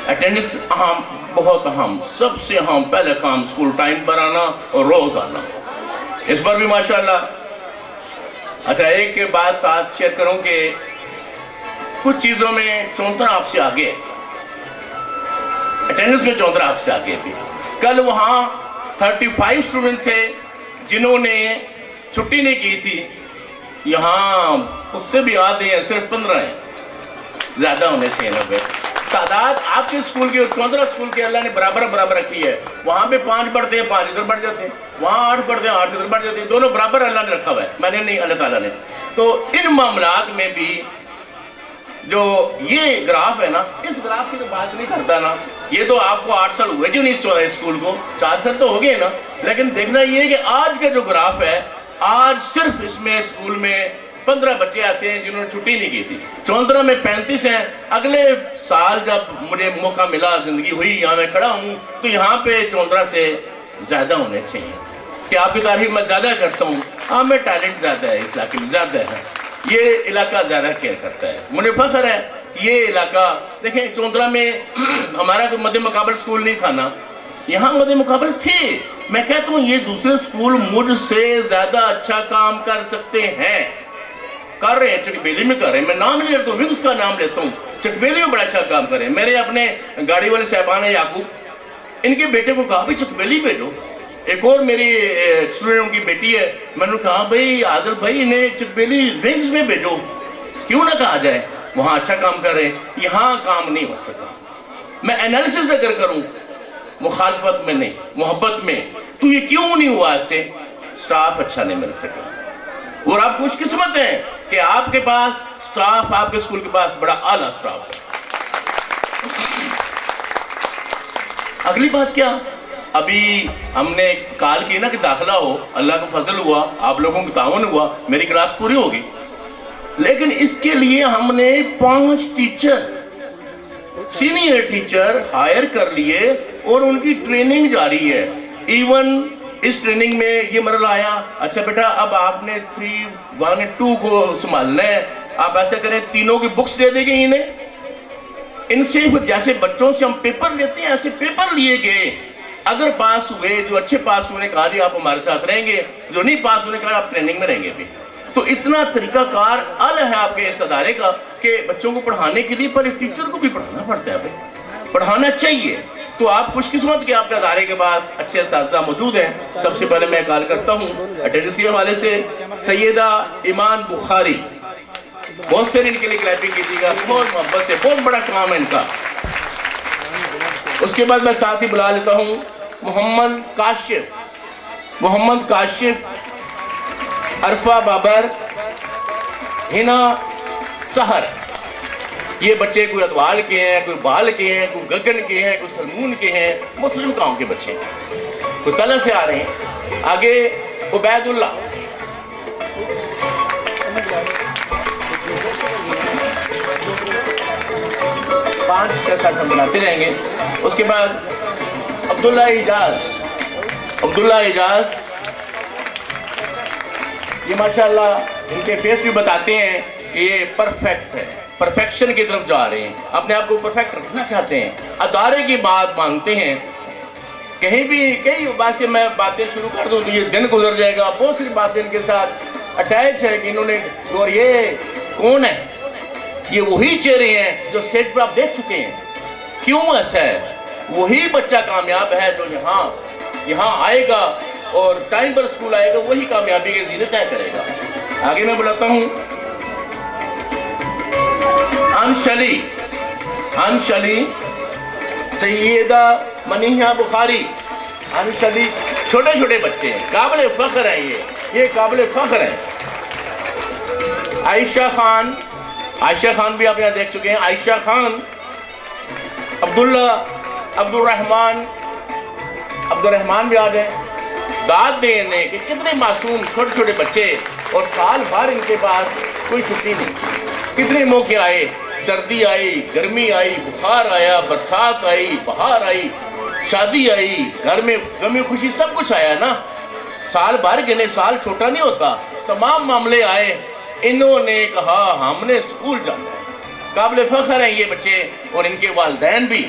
Attendance اہم، بہت اہم، سب سے اہم پہلے کام اسکول ٹائم پر آنا اور روز آنا، اس پر بھی ماشاءاللہ۔ اچھا ایک بات ساتھ شیئر کروں کہ کچھ چیزوں میں چونترا آپ سے آگے ہے، اٹینڈنس میں چونترا آپ سے آگے بھی۔ کل وہاں 35 اسٹوڈنٹ تھے جنہوں نے چھٹی نہیں کی تھی، یہاں اس سے بھی آدھے ہیں، صرف 15 ہیں، زیادہ ہونے چاہیے نا پہ تعداد آپ کے اسکول کی اور چونترا اسکول کی اللہ نے برابر رکھی ہے۔ وہاں پہ 5 پڑھتے ہیں، 5 ادھر بڑھ جاتے ہیں، وہاں 8 پڑھتے ہیں، 8 ادھر بڑھ جاتے ہیں، دونوں برابر اللہ نے رکھا ہوا ہے، میں نے نہیں، اللہ تعالیٰ نے۔ تو ان معاملات میں بھی جو یہ گراف ہے نا، اس گراف کی تو بات نہیں کرتا نا، یہ تو آپ کو 8 سال ہوئے جو نہیں اسکول کو، 4 سال تو ہو گئے نا، لیکن دیکھنا یہ ہے کہ آج کا جو گراف ہے، آج صرف اس میں اسکول میں 15 بچے ایسے ہیں جنہوں نے چھٹی نہیں کی تھی، چونترا میں 35 ہیں۔ اگلے سال جب مجھے موقع ملا، زندگی ہوئی، یہاں میں کھڑا ہوں، تو یہاں پہ چونترا سے زیادہ ہونے چاہیے کہ آپ کی تعریف میں زیادہ کرتا ہوں، ہاں میں ٹیلنٹ زیادہ ہے، اس علاقے میں زیادہ ہے، یہ علاقہ زیادہ کیئر کرتا ہے، مجھے فخر ہے یہ علاقہ۔ دیکھیں چونترا میں ہمارا کوئی مد مقابل اسکول نہیں تھا نا، یہاں مد مقابل تھے، میں کہتا ہوں یہ دوسرے اسکول مجھ سے زیادہ اچھا کام کر سکتے ہیں، کر رہے ہیں، چکبیلی میں کر رہے ہیں، میں نام نہیں لیتا ہوں، ونگز کا نام لیتا ہوں، چکبیلی میں بڑا اچھا کام کر رہے ہیں۔ میرے اپنے گاڑی والے صاحبان ہیں یعقوب، ان کے بیٹے کو کہا بھی چکبیلی بھیجو، ایک اور میری اسٹوڈنٹ کی بیٹی ہے، میں نے کہا بھائی عادل بھائی انہیں چکبیلی ونگز میں بھیجو، کیوں نہ کہا جائے، وہاں اچھا کام کر رہے ہیں، یہاں کام نہیں ہو سکا۔ میں انالیسس اگر کروں مخالفت میں نہیں، محبت میں، تو یہ کیوں نہیں ہوا، اس سے سٹاف اچھا نہیں مل سکا، اور آپ خوش قسمت ہیں کہ آپ کے پاس سٹاف، آپ کے اسکول کے پاس بڑا اعلیٰ سٹاف ہے۔ اگلی بات کیا، ابھی ہم نے کال کی نا کہ داخلہ ہو، اللہ کا فضل ہوا، آپ لوگوں کا تعاون ہوا، میری کلاس پوری ہوگی، لیکن اس کے لیے ہم نے 5 ٹیچر، سینئر ٹیچر ہائر کر لیے اور ان کی ٹریننگ جاری ہے۔ ایون اس ٹریننگ میں یہ مرحلہ آیا، اچھا بیٹا اب آپ نے 3, 1 اور 2 کو سنبھالنا ہے، آپ ایسا کریں تینوں کی بکس دے دیں گے انہیں، ان سے جیسے بچوں سے ہم پیپر لیتے ہیں ایسے پیپر لیے گئے، اگر پاس ہوئے، جو اچھے پاس ہوئے نے کہا جی آپ ہمارے ساتھ رہیں گے، جو نہیں پاس ہونے کہا آپ ٹریننگ میں رہیں گے بھی۔ تو اتنا طریقہ کار اعلیٰ ہے آپ کے اس ادارے کا کہ بچوں کو پڑھانے کے لیے پر ایک ٹیچر کو بھی پڑھانا پڑتا ہے، پڑھانا چاہیے۔ تو آپ خوش قسمت کہ آپ کے ادارے کے پاس اچھے اساتذہ موجود ہیں۔ سب سے پہلے میں کال کرتا ہوں اٹینڈنس کے حوالے سے سیدہ ایمان بخاری، بہت سے ان کے لیے کلیپنگ کیجیے گا، بہت محبت سے، بہت بڑا کام ہے ان کا۔ اس کے بعد میں ساتھ ہی بلا لیتا ہوں محمد کاشف، عرفہ بابر، ہنا سحر، یہ بچے کوئی ادوال کے ہیں، کوئی بال کے ہیں، کوئی گگن کے ہیں، کوئی سرمون کے ہیں، مسلم گاؤں کے بچے ہیں، کوئی طلح سے آ رہے ہیں۔ آگے عبید اللہ، پانچ کے ساتھ ہم بناتے رہیں گے۔ اس کے بعد عبداللہ اعجاز، یہ ماشاءاللہ ان کے فیس بھی بتاتے ہیں کہ یہ پرفیکٹ ہے، پرفیکشن کی طرف جا رہے ہیں، اپنے آپ کو پرفیکٹ رکھنا چاہتے ہیں، ادارے کی بات مانتے ہیں۔ کہیں بھی کئی بات سے میں باتیں شروع کر دوں تو یہ دن گزر جائے گا، بہت سی باتیں ان کے ساتھ اٹیچ ہے کہ انہوں نے، اور یہ کون ہے، یہ وہی چہرے ہیں جو اسٹیج پر آپ دیکھ چکے ہیں۔ کیوں ایسا ہے؟ وہی بچہ کامیاب ہے جو یہاں آئے گا اور ٹائم پر اسکول آئے گا، وہی کامیابی کے زینے طے کرے گا۔ آگے میں بلاتا ہوں انشلی، سیدہ منیحہ بخاری، انشلی، چھوٹے چھوٹے بچے ہیں، قابل فخر ہیں، یہ قابل فخر ہیں۔ عائشہ خان بھی آپ یہاں دیکھ چکے ہیں، عائشہ خان، عبد الرحمان بھی آ گئے، داد دینے کہ کتنے معصوم چھوٹے چھوٹے بچے، اور سال بھر ان کے پاس کوئی چھٹی نہیں، کتنے موقع آئے، سردی آئی، گرمی آئی، بخار آیا، برسات آئی، بہار آئی، شادی آئی، گھر میں غم خوشی سب کچھ آیا نا، سال بھر گنے، سال چھوٹا نہیں ہوتا، تمام معاملے آئے، انہوں نے کہا ہم نے اسکول جانا ہے۔ قابل فخر ہیں یہ بچے اور ان کے والدین بھی